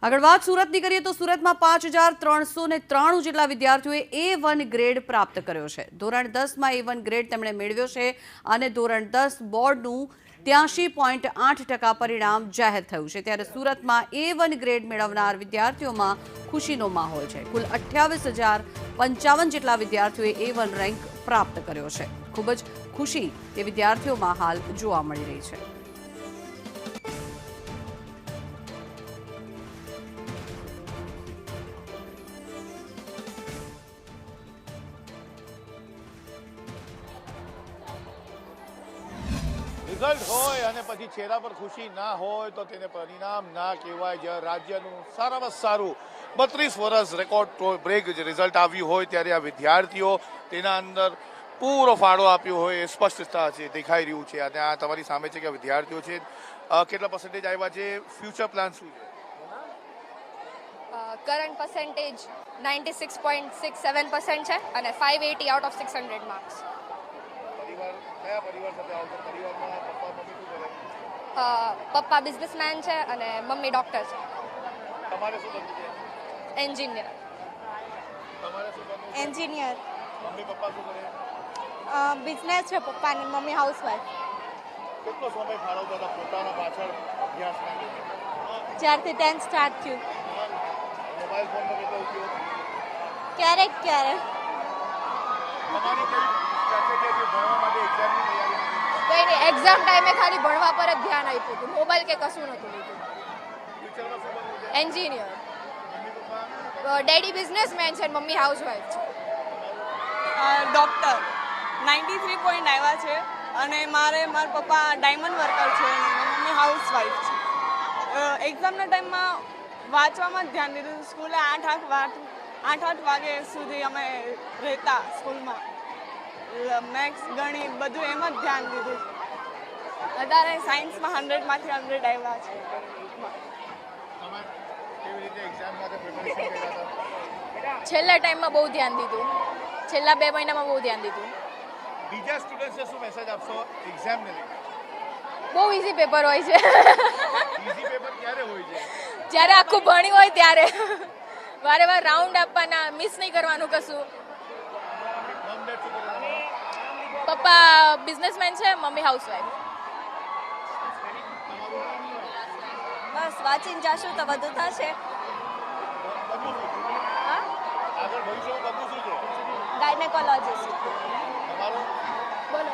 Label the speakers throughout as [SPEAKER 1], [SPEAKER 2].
[SPEAKER 1] આગળ વાત સુરતની કરીએ તો સુરતમાં 5393 જેટલા વિદ્યાર્થીઓએ A1 ગ્રેડ પ્રાપ્ત કર્યો છે। ધોરણ 10માં A1 ગ્રેડ તેમણે મેળવ્યો છે અને ધોરણ 10 બોર્ડનું 83.8% પરિણામ જાહેર થયું છે। ત્યારે સુરતમાં A1 ગ્રેડ મેળવનાર વિદ્યાર્થીઓમાં ખુશીનો માહોલ છે। કુલ 28,055 જેટલા વિદ્યાર્થીઓએ A1 રેન્ક પ્રાપ્ત કર્યો છે। ખૂબ જ ખુશી એ વિદ્યાર્થીઓમાં હાલ જોવા મળી રહી છે।
[SPEAKER 2] રિઝલ્ટ હોય અને પછી ચહેરા પર ખુશી ના હોય તો તેને પરિણામ ના કહેવાય। જ્યારે રાજ્યનું સારામાં સારું 32 વર્ષ રેકોર્ડ બ્રેક રિઝલ્ટ આવ્યું હોય ત્યારે આ વિદ્યાર્થીઓ તેના અંદર પૂરો ફાળો આપ્યો હોય એ સ્પષ્ટતા છે દેખાઈ રહ્યું છે। અને આ તમારી સામે છે કે વિદ્યાર્થીઓ છે કેટલા પર્સન્ટેજ આવ્યા છે, ફ્યુચર પ્લાન શું છે?
[SPEAKER 3] કરંટ પર્સન્ટેજ 96.67% છે અને 580 આઉટ ઓફ 600 માર્ક્સ।
[SPEAKER 2] કયા પરિવાર સાથે આવતો? પરિવારમાં પપ્પા મમ્મી શું કરે?
[SPEAKER 3] પપ્પા બિઝનેસમેન છે અને મમ્મી ડોક્ટર છે।
[SPEAKER 2] તમારે શું બનવું છે?
[SPEAKER 3] એન્જિનિયર।
[SPEAKER 2] તમારે શું બનવું છે?
[SPEAKER 4] એન્જિનિયર।
[SPEAKER 2] મમ્મી પપ્પા શું કરે?
[SPEAKER 4] બિઝનેસ છે પપ્પાની, મમ્મી હાઉસવાઈફ।
[SPEAKER 2] કેટલો સમય ફાળવતા હતા પોતાના પાછળ અભ્યાસના લીધે?
[SPEAKER 4] જ્યારથી 10th સ્ટાર્ટ થયું
[SPEAKER 2] મોબાઈલ ફોનનો કેટલો ઉપયોગ?
[SPEAKER 4] ક્યારેક ક્યારેક।
[SPEAKER 2] તમારી કઈ સ્ટ્રેટેજી હતી ભણવા માટે, એક્ઝામની તૈયારી માટે?
[SPEAKER 3] કંઈ નહીં, એક્ઝામ ટાઈમે ખાલી ભણવા પર જ ધ્યાન આપ્યું હતું, મોબાઈલ કે કશું નહોતું લીધું।
[SPEAKER 2] ફ્યુચરમાં શું બનવું છે?
[SPEAKER 3] Engineer.
[SPEAKER 2] Mummy papa?
[SPEAKER 3] Daddy businessman છે અને મમ્મી હાઉસવાઈફ છે।
[SPEAKER 4] ડોક્ટર 93 પોઈન્ટ આવ્યા છે અને મારા પપ્પા ડાયમંડ વર્કર છે અને મમ્મી હાઉસવાઈફ છે। એક્ઝામના ટાઈમમાં વાંચવામાં જ ધ્યાન દીધું। સ્કૂલે 8 વાગે સુધી અમે રહેતા સ્કૂલમાં। મેથ્સ ગણિત બધું એમ જ ધ્યાન દીધું। અત્યારે સાયન્સમાં 100માંથી 100 આવ્યા છે।
[SPEAKER 2] તમે કેવી રીતે એક્ઝામ માટે પ્રિપેરેશન કર્યા હતા?
[SPEAKER 3] છેલ્લા ટાઈમમાં બહુ ધ્યાન દીધું, છેલ્લા 2 મહિનામાં બહુ ધ્યાન દીધું।
[SPEAKER 2] બીજા સ્ટુડન્ટ્સને શું મેસેજ આપશો એક્ઝામને લઈને?
[SPEAKER 3] બહુ ઇઝી પેપર હોય છે।
[SPEAKER 2] ઇઝી પેપર ક્યારે હોય છે?
[SPEAKER 3] જ્યારે આખું ભણ્યું હોય ત્યારે વારે વાર રાઉન્ડ આપવાના, મિસ નહીં કરવાનું કશું।
[SPEAKER 2] મમ ડેડ શું કરે તમારા?
[SPEAKER 3] પપ્પા બિઝનેસમેન છે, મમ્મી હાઉસવાઈફ।
[SPEAKER 4] બસ વાંચીને જાશું તો બધું થશે।
[SPEAKER 2] બનવું શું? આગળ ભવિષ્યમાં બનવું શું છે?
[SPEAKER 4] ગાયનેકોલોજીસ્ટ।
[SPEAKER 2] તમારું?
[SPEAKER 3] બોલો,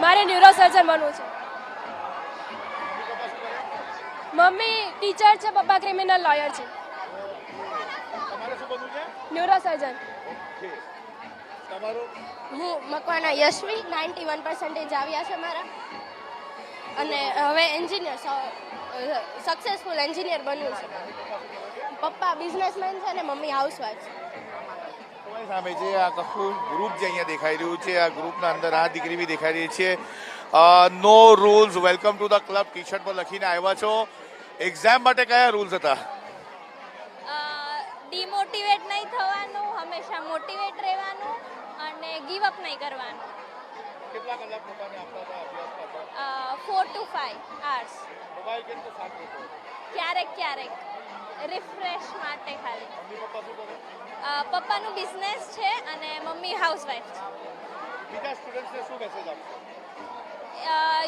[SPEAKER 3] મારે ન્યુરોસર્જન બનવું છે।
[SPEAKER 2] મમ્મી પપ્પા શું કરે?
[SPEAKER 3] મમ્મી ટીચર છે, પપ્પા ક્રિમિનલ લોયર છે।
[SPEAKER 2] તમારે શું બનવું છે?
[SPEAKER 3] ન્યુરોસર્જન।
[SPEAKER 2] ઓકે, તમારું?
[SPEAKER 3] હું મકવાના યશવી, 91% આવ્યા છે મારા અને હવે એન્જિનિયર, સક્સેસફુલ એન્જિનિયર બનવું છે। પપ્પા બિઝનેસમેન છે અને મમ્મી હાઉસવાઈફ છે।
[SPEAKER 2] તમારી સામે જે આ આખું ગ્રુપ જે અહીંયા દેખાઈ રહ્યું છે, આ ગ્રુપના અંદર આ દીકરી બી દેખાઈ રહી છે। No rules, welcome to the club T shirt પર લખીને આવ્યા છો। એક્ઝામ માટે કયા રૂલ્સ હતા?
[SPEAKER 5] ડિમોટિવેટ નહીં થવાનું, હંમેશા મોટિવેટ રહેવાનું અને ગીવ અપ નહીં કરવાનું।
[SPEAKER 2] કેટલા કલાક પોતાને આપતા હતા અભ્યાસ કરતા?
[SPEAKER 5] 4 to 5 hours।
[SPEAKER 2] મોબાઈલ કેટલો સાથ હતો?
[SPEAKER 5] ક્યારેક ક્યારેક રિફ્રેશ માટે ખાલી।
[SPEAKER 2] મમ્મી પપ્પા શું કરે?
[SPEAKER 5] પપ્પાનું બિઝનેસ છે અને મમ્મી હાઉસવાઈફ છે।
[SPEAKER 2] બીજા સ્ટુડન્ટ્સને શું મેસેજ આપશો?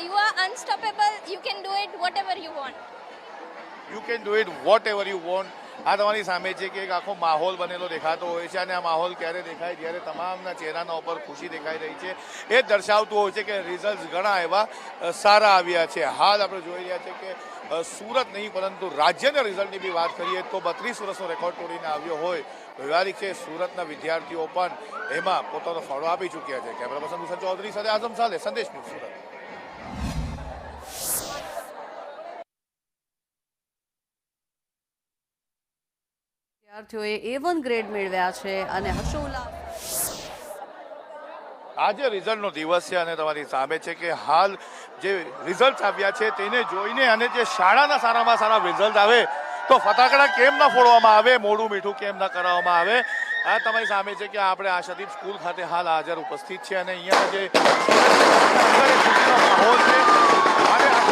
[SPEAKER 5] You are unstoppable, you can do it whatever you want.
[SPEAKER 2] You can do it whatever you want. આ તમારી સામે છે કે એક આખો માહોલ બનેલો દેખાતો હોય છે અને આ માહોલ ક્યારે દેખાય જ્યારે તમામના ચહેરાના ઉપર ખુશી દેખાઈ રહી છે। એ જ દર્શાવતું હોય છે કે રિઝલ્ટ ઘણા એવા સારા આવ્યા છે। હાલ આપણે જોઈ રહ્યા છે કે સુરત નહીં પરંતુ રાજ્યના રિઝલ્ટની બી વાત કરીએ તો 32 વર્ષનો રેકોર્ડ તોડીને આવ્યો હોય વ્યવહારિક છે। સુરતના વિદ્યાર્થીઓ પણ એમાં પોતાનો ફાળો આપી ચૂક્યા છે। કેમેરા પર્સન હુસેન ચૌધરી સાથે આઝમ સાલે, સંદેશ ન્યૂઝ, સુરત।
[SPEAKER 1] વિદ્યાર્થીઓએ A1 ગ્રેડ મેળવ્યા છે અને હર્ષોલ્લાસ
[SPEAKER 2] આજે રિઝલ્ટનો દિવસ છે અને તમારી સામે છે કે હાલ જે રિઝલ્ટ આવ્યા છે તેને જોઈને અને જે શાળાના સારામાં સારા રિઝલ્ટ આવે તો ફટાકડા કેમ ન ફોડવામાં આવે, મોઢું મીઠું કેમ ન કરાવવામાં આવે। આ તમારી સામે છે કે આપણે આશાદીપ સ્કૂલ ખાતે હાલ હાજર ઉપસ્થિત છે અને અહીંયા જે માહોલ છે અને આ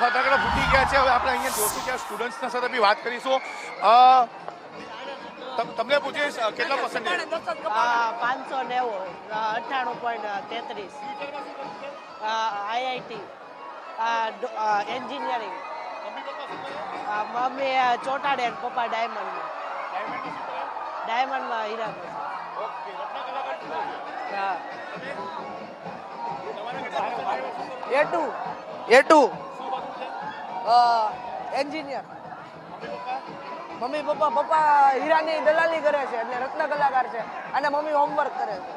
[SPEAKER 2] ફટાકડા ફૂટી ગયા છે. હવે આપણે અહીંયા જોશું કે સ્ટુડન્ટ્સના સાથે બી વાત કરીશું. તમને પૂછીશ કેટલા પર્સન્ટેજ?
[SPEAKER 6] 590, 98.33, IIT, engineering. મમ્મી ચોટાડે અને પપ્પા ડાયમંડમાં હીરા. હા. A2 engineer. મમ્મી પપ્પા હીરાની દલાલી કરે છે એટલે રત્ન કલાકાર છે અને મમ્મી હોમવર્ક કરે છે.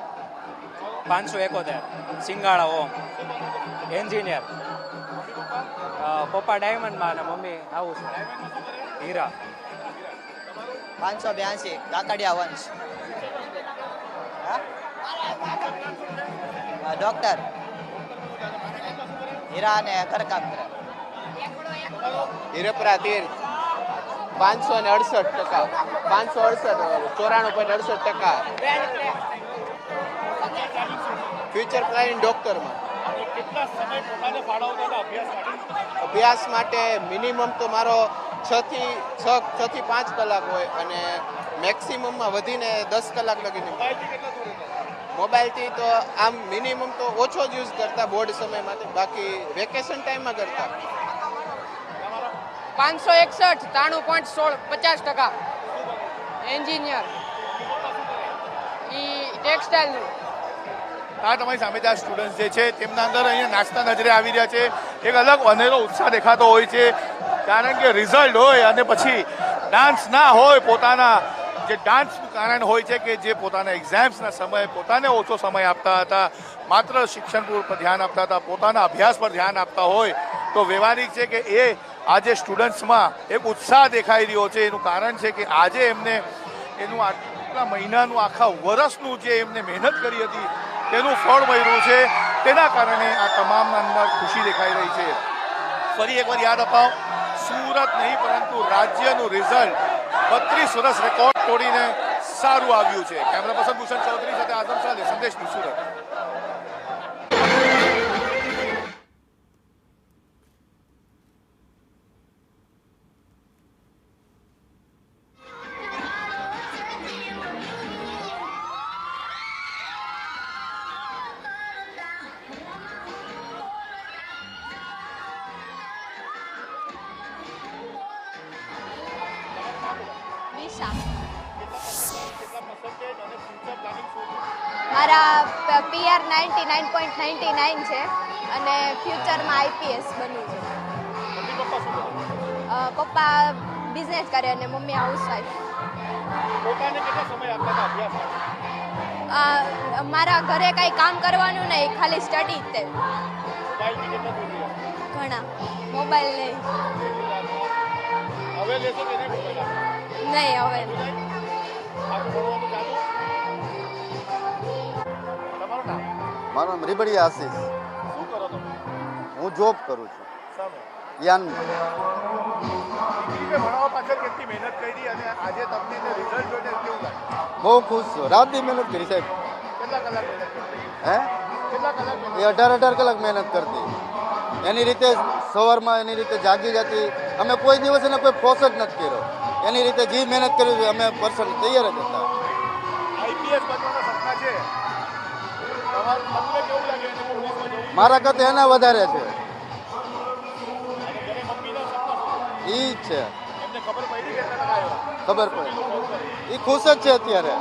[SPEAKER 7] 571 સિંગાળા ઓમ એન્જિનિયર. પપ્પા ડાયમંડમાં અને મમ્મી આવું છે હીરા.
[SPEAKER 8] 582 કાકડિયા વંશ. ડોક્ટર. હીરા અને ઘરકામ કરે.
[SPEAKER 9] હિરપરા તીર્થ 568%, 94.68%. ફ્યુચર પ્લાનિંગ ડોક્ટરમાં. અભ્યાસ માટે મિનિમમ તો મારો 6 થી 5 કલાક હોય અને મેક્સિમમમાં વધીને 10 કલાક લગીને. મોબાઈલથી તો આમ મિનિમમ તો ઓછો જ યુઝ કરતા બોર્ડ સમય માટે, બાકી વેકેશન ટાઈમમાં કરતા.
[SPEAKER 6] 561, 93.16, 50%. એન્જિનિયર. ટેક્સટાઇલનું.
[SPEAKER 2] આ તમારી સામે જે સ્ટુડન્ટ જે છે તેમના અંદર અહીંયા નાચતા નજરે આવી રહ્યા છે. એક અલગ અનેરો ઉત્સાહ દેખાતો હોય છે, કારણ કે રિઝલ્ટ હોય અને પછી ડાન્સ ના હોય. પોતાના જે ડાન્સનું કારણ હોય છે કે જે પોતાના એક્ઝામ્સના સમયે પોતાને ઓછો સમય આપતા હતા, માત્ર શિક્ષણ પર ધ્યાન આપતા હતા, પોતાના અભ્યાસ પર ધ્યાન આપતા હોય, તો વ્યવહારિક છે કે એ આજે સ્ટુડન્ટ્સમાં એક ઉત્સાહ દેખાઈ રહ્યો છે. એનું કારણ છે કે આજે એમને એનું આટલા મહિનાનું આખા વર્ષનું જે એમને મહેનત કરી હતી તેનું ફળ મળ્યું છે. તેના કારણે આ તમામના અંદર ખુશી દેખાઈ રહી છે. ફરી એકવાર યાદ અપાવ, સુરત નહીં પરંતુ રાજ્યનું રિઝલ્ટ 32 વર્ષ રેકોર્ડ તોડીને સારું આવ્યું છે. કેમેરા પર્સન ભૂષણ ચૌધરી સાથે આઝમ શાહ, સંદેશ ન્યૂઝ, સુરત.
[SPEAKER 3] મારા PR 99.99 છે અને ફ્યુચરમાં આઈપીએસ બનવું છે. પપ્પા બિઝનેસ કરે અને મમ્મી હાઉસવાઈફ. મારા ઘરે કાંઈ કામ કરવાનું નહીં, ખાલી સ્ટડી જ તે. ઘણા મોબાઈલ નહીં. નહીં હવે.
[SPEAKER 10] મારું નામ રીબડિયા આશીષ. હું જોબ કરું છું યાનમાં. બહુ ખુશ છું. રાતની મહેનત કરી સાહેબ. હે? એ 18 કલાક મહેનત કરતી. એની રીતે સવારમાં એની રીતે જાગી જતી. અમે કોઈ દિવસ એને કોઈ ફોર્સ જ નથી કર્યો. એની રીતે જે મહેનત કરી અમે પર્સન તૈયાર જ હતા. મારા કરતા એના વધારે છે. એ જ છે, ખબર પડે. એ ખુશ જ છે અત્યારે.